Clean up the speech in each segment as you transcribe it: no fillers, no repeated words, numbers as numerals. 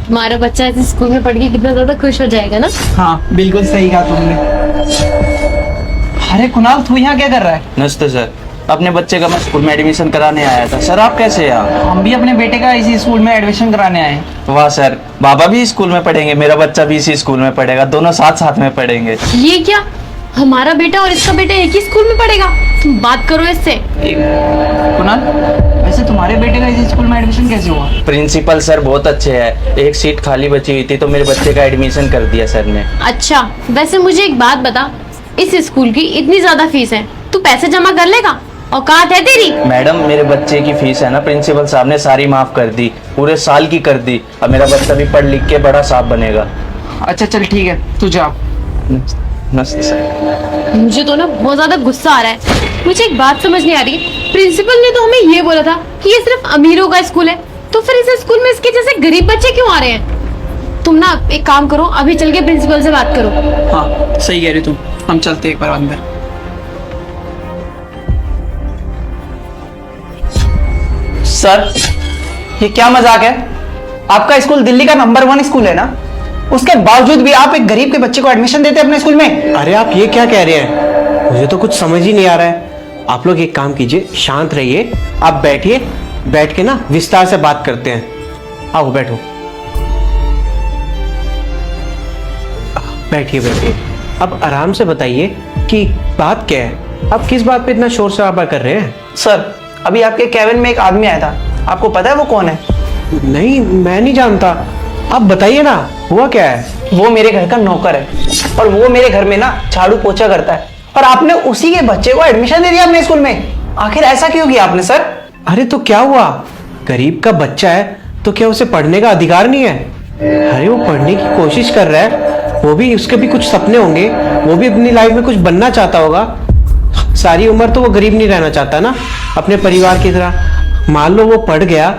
तुम्हारा बच्चा इस स्कूल में पढ़ के कितना ज्यादा खुश हो जाएगा ना। हाँ बिल्कुल सही कहा तुमने। अरे कुणाल, तू यहाँ क्या कर रहा है? नमस्ते सर, अपने बच्चे का मैं स्कूल में एडमिशन कराने आया था। सर आप कैसे यहाँ? हम भी अपने बेटे का इसी स्कूल में एडमिशन कराने आए हैं। वाह सर, बाबा भी स्कूल में पढ़ेंगे, मेरा बच्चा भी इसी स्कूल में पढ़ेगा, दोनों साथ साथ में पढ़ेंगे। ये क्या, हमारा बेटा और इसका बेटा एक ही स्कूल में पढ़ेगा? तुम बात करो इससे। कुणाल, वैसे तुम्हारे बेटे का इसी स्कूल में एडमिशन कैसे हुआ? प्रिंसिपल सर बहुत अच्छे हैं, एक सीट खाली बची हुई थी तो मेरे बच्चे का एडमिशन कर दिया सर ने। अच्छा, वैसे मुझे एक बात बता, इस स्कूल की इतनी ज्यादा फीस है, तू पैसे जमा कर लेगा? औकात है तेरी? मैडम मेरे बच्चे की फीस है ना, प्रिंसिपल साहब ने सारी माफ कर दी, पूरे साल की कर दी। अब मेरा बच्चा भी पढ़ लिख के बड़ा साहब बनेगा। अच्छा चल ठीक है, तू जा। नमस्ते सर। मुझे तो ना बहुत ज्यादा गुस्सा आ रहा है। मुझे एक बात समझ नहीं आ रही, प्रिंसिपल ने तो हमें ये बोला था कि ये सिर्फ अमीरों का स्कूल है, तो फिर इस स्कूल में इसके जैसे गरीब बच्चे क्यों आ रहे हैं? तुम ना एक काम करो, अभी चल के प्रिंसिपल से बात करो। हाँ सही कह रही तुम, हम चलते एक बार अंदर। सर ये क्या मजाक है? आपका स्कूल दिल्ली का नंबर 1 स्कूल है ना, उसके बावजूद भी आप एक गरीब के बच्चे को एडमिशन देते हैं अपने स्कूल में? अरे आप ये क्या कह रहे हैं? मुझे तो कुछ समझ ही नहीं आ रहा है। आप लोग एक काम कीजिए, शांत रहिए, आप बैठिए, बैठ के ना विस्तार से बात करते हैं। आओ बैठो, बैठिए बैठिए। अब आराम से बताइए कि बात क्या है, आप किस बात पे इतना शोर शराबा कर रहे हैं? सर अभी आपके कैबिन में एक आदमी आया था, आपको पता है वो कौन है? नहीं, मैं नहीं जानता, आप बताइए ना, हुआ क्या है? वो मेरे घर का नौकर है और वो मेरे घर में ना झाड़ू पोछा करता है, और आपने उसी के बच्चे को एडमिशन दे दिया अपने स्कूल में। आखिर ऐसा क्यों किया आपने सर? अरे तो क्या हुआ, गरीब का बच्चा है तो क्या उसे पढ़ने का अधिकार नहीं है? अरे वो पढ़ने की कोशिश कर रहा है, वो भी, उसके भी कुछ सपने होंगे, वो भी अपनी लाइफ में कुछ बनना चाहता होगा। सारी उम्र तो वो गरीब नहीं रहना चाहता ना, अपने परिवार की तरह। मान लो वो पढ़ गया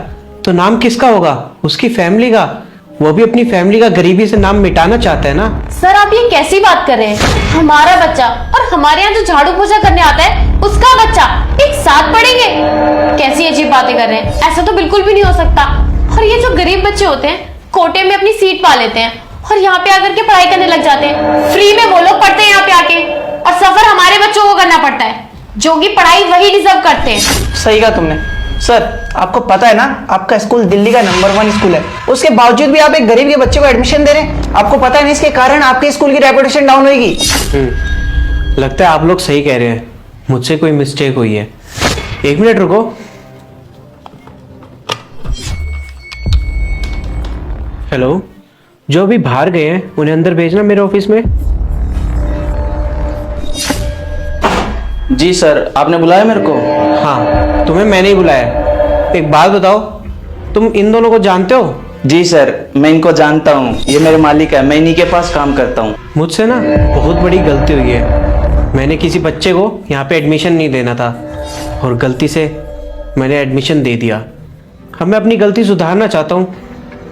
तो नाम किसका होगा? उसकी फैमिली का। वो भी अपनी फैमिली का गरीबी से नाम मिटाना चाहता है ना। सर आप ये कैसी बात कर रहे हैं? हमारा बच्चा और हमारे यहाँ जो झाड़ू पोछा करने आता है उसका बच्चा एक साथ पढ़ेंगे? कैसी अजीब बातें कर रहे हैं, ऐसा तो बिल्कुल भी नहीं हो सकता। और ये जो गरीब बच्चे होते हैं कोटे में अपनी सीट पा लेते हैं और यहाँ पे आकर के पढ़ाई करने लग जाते हैं, फ्री में वो लोग पढ़ते हैं यहाँ पे आके, और सफर हमारे बच्चों को करना पड़ता है जो कि पढ़ाई वही डिजर्व करते हैं। सही कहा तुमने। सर आपको पता है ना, आपका स्कूल दिल्ली का नंबर 1 स्कूल है, उसके बावजूद भी आप एक गरीब के बच्चे को एडमिशन दे रहे हैं। आपको पता है ना, इसके कारण आपके स्कूल की रेपुटेशन डाउन होगी। लगता है आप लोग सही कह रहे हैं, मुझसे कोई मिस्टेक हुई है। एक मिनट रुको। हेलो, जो अभी बाहर गए हैं उन्हें अंदर भेजना मेरे ऑफिस में। जी सर, आपने बुलाया मेरे को? हाँ, तुम्हें मैंने ही बुलाया। एक बात बताओ, तुम इन दोनों को जानते हो? जी सर, मैं इनको जानता हूँ, ये मेरे मालिक है, मैं इन्हीं के पास काम करता हूँ। मुझसे ना बहुत बड़ी गलती हुई है। मैंने किसी बच्चे को यहाँ पे एडमिशन नहीं देना था और गलती से मैंने एडमिशन दे दिया। अब मैं अपनी गलती सुधारना चाहता हूँ।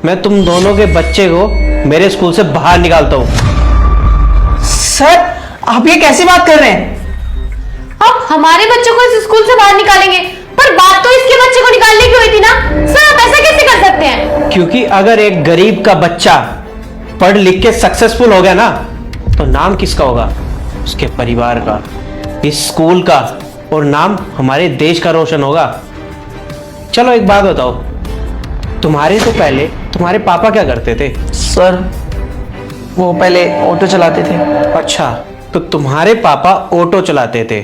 मैं तुम दोनों के बच्चे को मेरे स्कूल से बाहर निकालता हूँ। सर आप ये कैसी बात कर रहे हैं? अब हमारे बच्चों को इस स्कूल से बाहर निकालेंगे, पर बात तो इसके बच्चे को निकालने की हुई थी ना। सर आप ऐसा कैसे कर सकते हैं? क्योंकि अगर एक गरीब का बच्चा पढ़ लिख के सक्सेसफुल हो गया ना, तो नाम किसका होगा? उसके परिवार का, इस स्कूल का, और नाम हमारे देश का रोशन होगा। चलो एक बात बताओ, तुम्हारे तो पहले तुम्हारे पापा क्या करते थे? सर वो पहले ऑटो चलाते थे। अच्छा, तो तुम्हारे पापा ऑटो चलाते थे,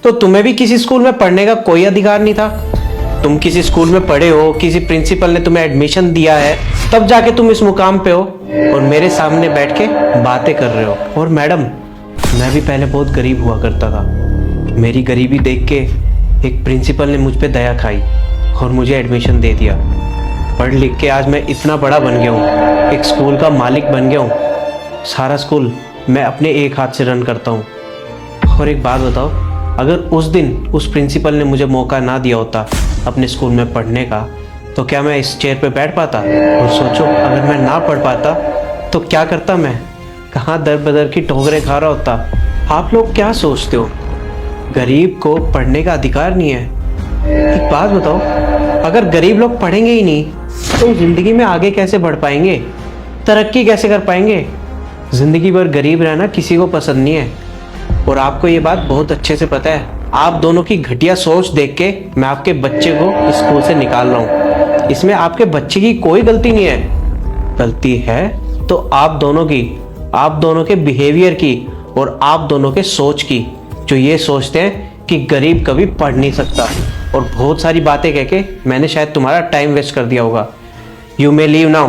तो तुम्हें भी किसी स्कूल में पढ़ने का कोई अधिकार नहीं था? तुम किसी स्कूल में पढ़े हो, किसी प्रिंसिपल ने तुम्हें एडमिशन दिया है, तब जाके तुम इस मुकाम पे हो और मेरे सामने बैठ के बातें कर रहे हो। और मैडम, मैं भी पहले बहुत गरीब हुआ करता था। मेरी गरीबी देख के एक प्रिंसिपल ने मुझ पे दया खाई और मुझे एडमिशन दे दिया। पढ़ लिख के आज मैं इतना बड़ा बन गया हूँ, एक स्कूल का मालिक बन गया हूँ। सारा स्कूल मैं अपने एक हाथ से रन करता हूँ। और एक बात बताओ, अगर उस दिन उस प्रिंसिपल ने मुझे मौका ना दिया होता अपने स्कूल में पढ़ने का, तो क्या मैं इस चेयर पे बैठ पाता? और सोचो, अगर मैं ना पढ़ पाता तो क्या करता मैं? कहाँ दर बदर की ठोकरें खा रहा होता। आप लोग क्या सोचते हो, गरीब को पढ़ने का अधिकार नहीं है? एक बात बताओ, अगर गरीब लोग पढ़ेंगे ही नहीं तो जिंदगी में आगे कैसे बढ़ पाएंगे, तरक्की कैसे कर पाएंगे। जिंदगी भर गरीब रहना किसी को पसंद नहीं है, और आपको ये बात बहुत अच्छे से पता है। आप दोनों की घटिया सोच देख के मैं आपके बच्चे को स्कूल से निकाल रहा हूँ। इसमें आपके बच्चे की कोई गलती नहीं है। गलती है तो आप दोनों के बिहेवियर की और आप दोनों के सोच की, जो ये सोचते हैं कि गरीब कभी पढ़ नहीं सकता, और बहुत सारी बातें कह के मैंने शायद तुम्हारा टाइम वेस्ट कर दिया होगा। You may leave now.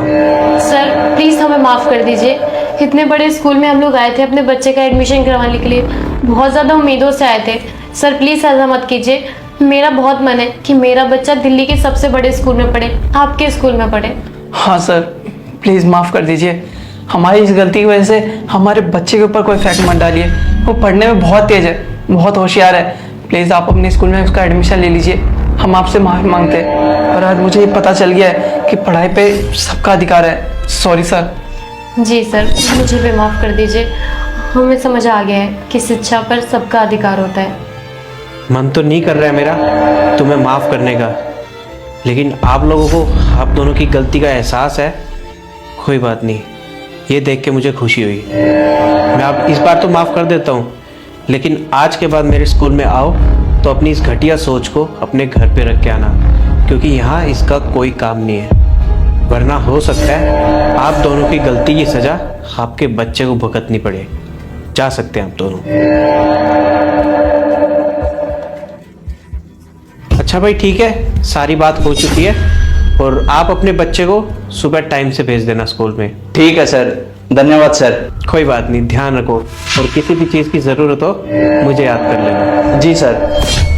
Sir please हमें माफ कर दीजिए। इतने बड़े स्कूल में हम लोग आए थे अपने बच्चे का एडमिशन करवाने के लिए, बहुत ज़्यादा उम्मीदों से आए थे। सर प्लीज़ ऐसा मत कीजिए। मेरा बहुत मन है कि मेरा बच्चा दिल्ली के सबसे बड़े स्कूल में पढ़े, आपके स्कूल में पढ़े। हाँ सर, प्लीज़ माफ़ कर दीजिए। हमारी इस गलती की वजह से हमारे बच्चे के ऊपर कोई इफेक्ट मत डालिए। वो पढ़ने में बहुत तेज़ है, बहुत होशियार है। प्लीज़ आप अपने स्कूल में उसका एडमिशन ले लीजिए। हम आपसे माफ़ी मांगते हैं, और आज मुझे ये पता चल गया है कि पढ़ाई पे सबका अधिकार है। Sorry sir. जी सर, मुझे भी माफ़ कर दीजिए। हमें समझ आ गया है कि शिक्षा पर सबका अधिकार होता है। मन तो नहीं कर रहा है मेरा तुम्हें माफ़ करने का, लेकिन आप लोगों को आप दोनों की गलती का एहसास है। कोई बात नहीं, ये देख के मुझे खुशी हुई। मैं आप इस बार तो माफ़ कर देता हूँ, लेकिन आज के बाद मेरे स्कूल में आओ तो अपनी इस घटिया सोच को अपने घर पे रख के आना, क्योंकि यहाँ इसका कोई काम नहीं है। वरना हो सकता है आप दोनों की गलती की सज़ा आपके बच्चे को भुगतनी पड़े। जा सकते हैं आप दोनों। अच्छा भाई, ठीक है, सारी बात हो चुकी है, और आप अपने बच्चे को सुबह टाइम से भेज देना स्कूल में। ठीक है सर, धन्यवाद सर। कोई बात नहीं, ध्यान रखो, और किसी भी चीज़ की ज़रूरत हो मुझे याद कर लेना। जी सर।